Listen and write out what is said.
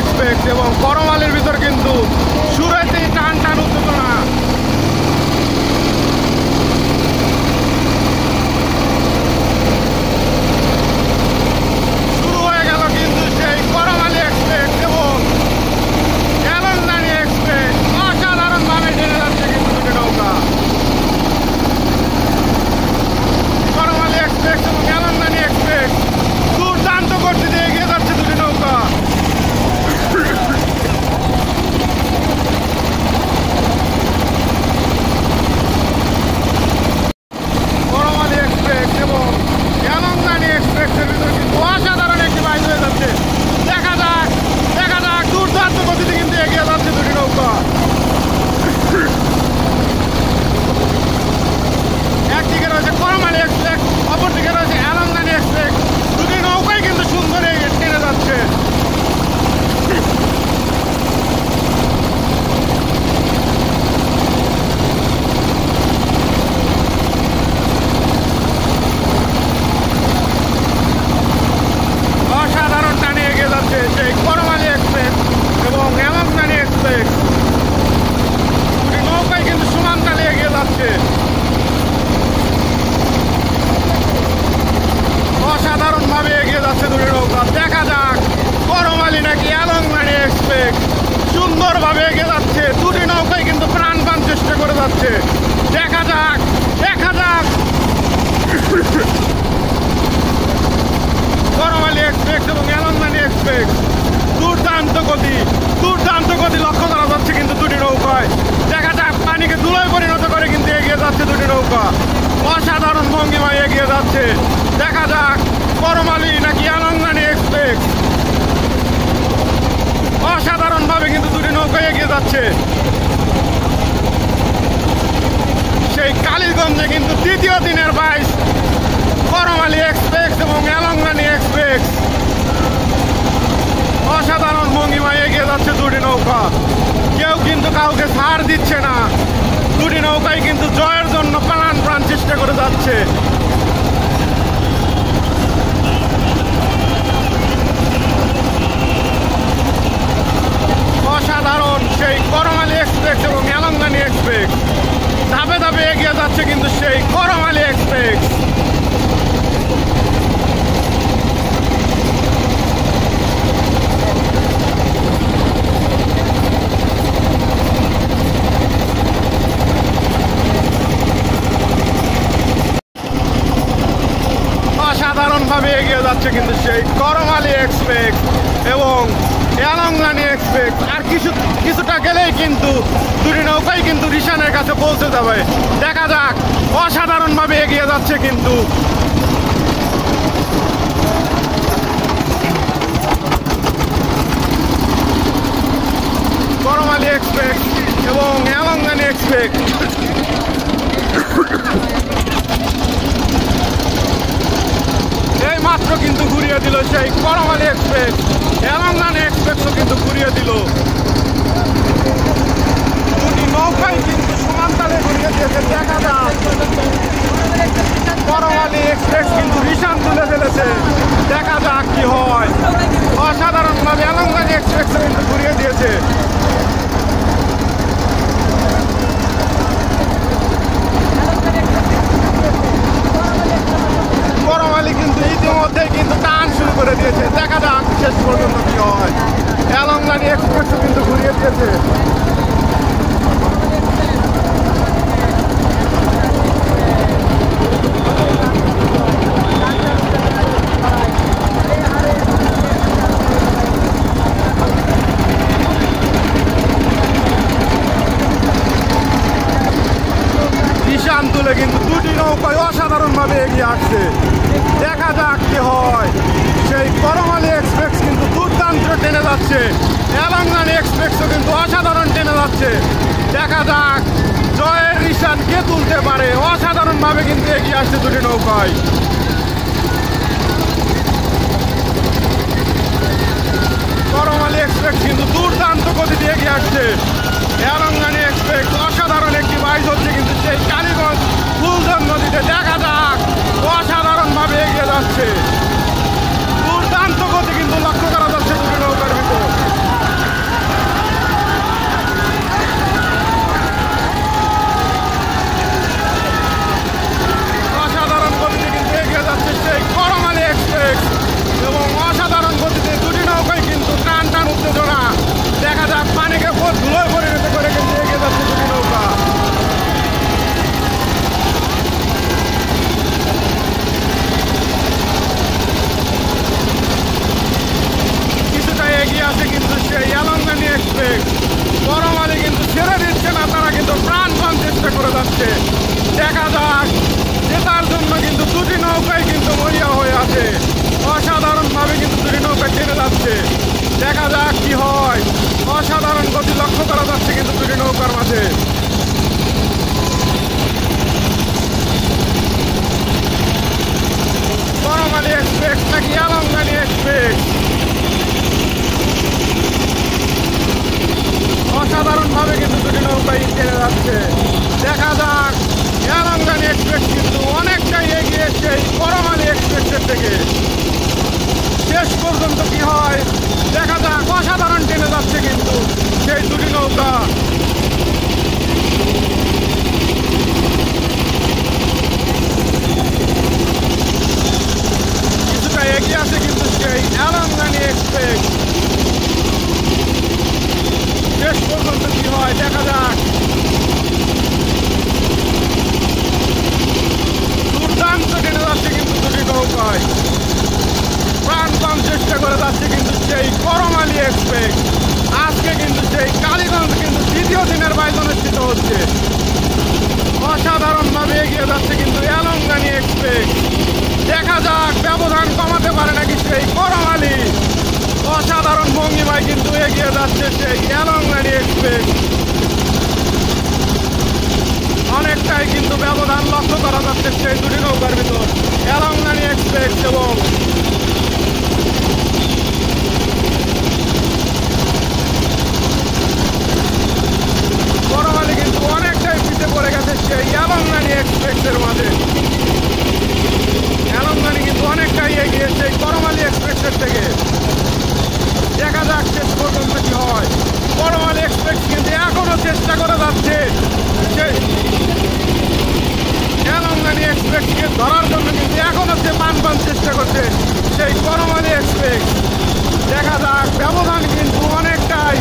Express এবং করমালির ভিতর কিন্তু শুরুতেই টান টান উত্তেজনা। শুরু হয়ে গেল কিন্তু সেই করমালি এক্সপ্রেস এবং এলংদানি এক্সপ্রেস অসাধারণভাবে টেনে যাচ্ছে কিন্তু দুটি নৌকা। করমালি এক্সপ্রেস এবং এলংদানি এক্সপ্রেস দুর্দান্ত গতিতে এগিয়ে যাচ্ছে দুটি নৌকা। করমালি এক্সপ্রেস এবং এলংদানি এক্সপ্রেসের ভিতরে কিন্তু অসাধারণ একটি বাইক হয়ে যাচ্ছে। দেখা যাক দুর্দান্ত গতিতে কিন্তু এগিয়ে যাচ্ছে দুটি নৌকা। একদিকে রয়েছে করমালি এক্সপ্রেস, অপরদিকে রয়েছে এলংদানি এক্সপ্রেস। দুটি নৌকাই কিন্তু সুন্দর টেনে যাচ্ছে। অসাধারণ টানে এগিয়ে যাচ্ছে সেই করমালি এক্সপ্রেস এবং এলংদানি এক্সপ্রেস। দুটি নৌকাই কিন্তু সমান তালে এগিয়ে যাচ্ছে। অসাধারণভাবে এগিয়ে যাচ্ছে দুটি নৌকা। দেখা যাক করমালি নাকি এলংদানি এক্সপ্রেস সুন্দরভাবে এগিয়ে যাচ্ছে। দুটি নৌকাই কিন্তু প্রাণপণ চেষ্টা করে যাচ্ছে। দেখা যাক করমালি এক্সপ্রেস এবং এলংদানি এক্সপ্রেস দুর্দান্ত গতি লক্ষ্য করা যাচ্ছে কিন্তু দুটি নৌকায়। দেখা যাক পানিকে ধুলোয় পরিণত করে কিন্তু এগিয়ে যাচ্ছে দুটি নৌকা। অসাধারণ ভঙ্গিমায় এগিয়ে যাচ্ছে। দেখা যাক করমালি নাকি এলংদানি এক্সপ্রেস। অসাধারণভাবে কিন্তু দুটি নৌকায় এগিয়ে যাচ্ছে। সেই কালীগঞ্জে কিন্তু দ্বিতীয় দিনের বাইচ করমালি এক্সপ্রেস এবং এলংদানি এক্সপ্রেস অসাধারণ ভঙ্গিমায় এগিয়ে যাচ্ছে দুটি নৌকা। কেউ কিন্তু কাউকে ছাড় দিচ্ছে না। দুটি নৌকাই কিন্তু জয়ের জন্য প্রাণ চেষ্টা করে যাচ্ছে। অসাধারণ সেই করমালি এক্সপ্রেস এবং এলংদানি এক্সপ্রেস ধাপে ধাপে এগিয়ে যাচ্ছে কিন্তু সেই করমালি এক্সপ্রেস। অসাধারণভাবে এগিয়ে যাচ্ছে কিন্তু সেই করমালি এক্সপ্রেস এবং এলংদানি এক্সপ্রেস। আর কিছুটা গেলেই কিন্তু দুটি নৌকাই কিন্তু রিশানের কাছে পৌঁছে যাবে। দেখা যাক অসাধারণভাবে এগিয়ে যাচ্ছে কিন্তু। করমালি এক্সপ্রেস এবং এলংদানি এক্সপ্রেস এই মাত্র কিন্তু ঘুরিয়ে দিল সেই করমালি এক্সপ্রেস। এলংদানি এক্সপ্রেসও কিন্তু ঘুরিয়ে দিল। দুটি নৌকাই কিন্তু সমান তালে ঘুরিয়ে দিয়েছে। দেখা যাক করমালি এক্সপ্রেস কিন্তু রিশান তুলে ফেলেছে। দেখা যাক কি হয়। অসাধারণভাবে এলংদানি এক্সপ্রেসও কিন্তু ঘুরিয়ে দিয়েছে। করমালি কিন্তু ইতিমধ্যেই কিন্তু টান শুরু করে দিয়েছে। দেখা যাক শেষ পর্যন্ত কি হয়। এলংদানি এক্সপ্রেসও কিন্তু ঘুরিয়ে দিয়েছে। রিশান তুলে কিন্তু দুটি নৌকায় অসাধারণভাবে এগিয়ে আসছে। দেখা যাক কি হয়। সেই করমালি এক্সপ্রেস কিন্তু দুর্দান্ত টেনে যাচ্ছে। এলংদানি এক্সপ্রেসও কিন্তু অসাধারণ টেনে যাচ্ছে। দেখা যাক জয়ের রিশান কে তুলতে পারে। অসাধারণভাবে কিন্তু এগিয়ে আসছে দুটি নৌকায়। করমালি এক্সপ্রেস কিন্তু দুর্দান্ত গতিতে এগিয়ে আসছে। এলংদানি এক্সপ্রেস অসাধারণ একটি বাইচ হচ্ছে কিন্তু সেই কালীগঞ্জ ফুলজন নদীতে। দেখা যাক অসাধারণভাবে এগিয়ে যাচ্ছে। দুর্দান্ত গতি কিন্তু লক্ষ্য করা যাচ্ছে দুটি নৌকার ভিতর। করে যাচ্ছে। দেখা যাক, জেতার জন্য কিন্তু দুটি নৌকাই কিন্তু মরিয়া হয়ে আছে। অসাধারণভাবে কিন্তু দুটি নৌকা টেনে যাচ্ছে। দেখা যাক কি হয়। অসাধারণ গতি লক্ষ্য করা যাচ্ছে কিন্তু দুটি নৌকার মাঝে। করমালী এক্সপ্রেস নাকি আলমগানি এক্সপ্রেস, অসাধারণভাবে কিন্তু দুটি নৌকাই টেনে যাচ্ছে। দেখা যাক, আলমগানি এক্সপ্রেস কিন্তু অনেকটাই এগিয়েছে এই করমালী এক্সপ্রেসের থেকে। শেষ পর্যন্ত কি হয় দেখা যাক। অসাধারণ টেনে যাচ্ছে কিন্তু সেই দুটি নৌকা। কিছুটা এগিয়ে আছে কিন্তু সেই আলমগানি এক্সপ্রেস। শেষ পর্যন্ত কি হয় দেখা যাক। দুর্দান্ত টেনে যাচ্ছে কিন্তু দুটি নৌকায়। প্রাণপণ চেষ্টা করে যাচ্ছে কিন্তু সেই করমালী এক্সপ্রেস। আজকে কিন্তু সেই কালীগঞ্জ কিন্তু দ্বিতীয় দিনের বাইচ অনুষ্ঠিত হচ্ছে। অসাধারণভাবে এগিয়ে যাচ্ছে কিন্তু আলমগানি এক্সপ্রেস। দেখা যাক ব্যবধান কমাতে পারে নাকি সেই করমালী। অসাধারণ ভঙ্গিমায় কিন্তু এগিয়ে যাচ্ছে সেই আলমগানি এক্সপ্রেস। অনেকটাই কিন্তু ব্যবধান লক্ষ্য করা যাচ্ছে সেই দুটি নৌকার ভিতর, আলমগানি এক্সপ্রেস এবং করমালী কিন্তু অনেকটাই পিছিয়ে পড়ে গেছে সেই আলমগানি এক্সপ্রেসের মাঝে। আলমগানি কিন্তু অনেকটাই এগিয়ে সেই করমালী এক্সপ্রেসের থেকে। দেখা যাক শেষ পর্যন্ত কি হয়। করমালী এক্সপ্রেস কিন্তু এখনো চেষ্টা করে যাচ্ছে সেই আলমগানি এক্সপ্রেসকে ধরার জন্য, কিন্তু এখনো সে প্রাণপণ চেষ্টা করছে সেই করমালী এক্সপ্রেস। দেখা যাক ব্যবধান কিন্তু অনেকটাই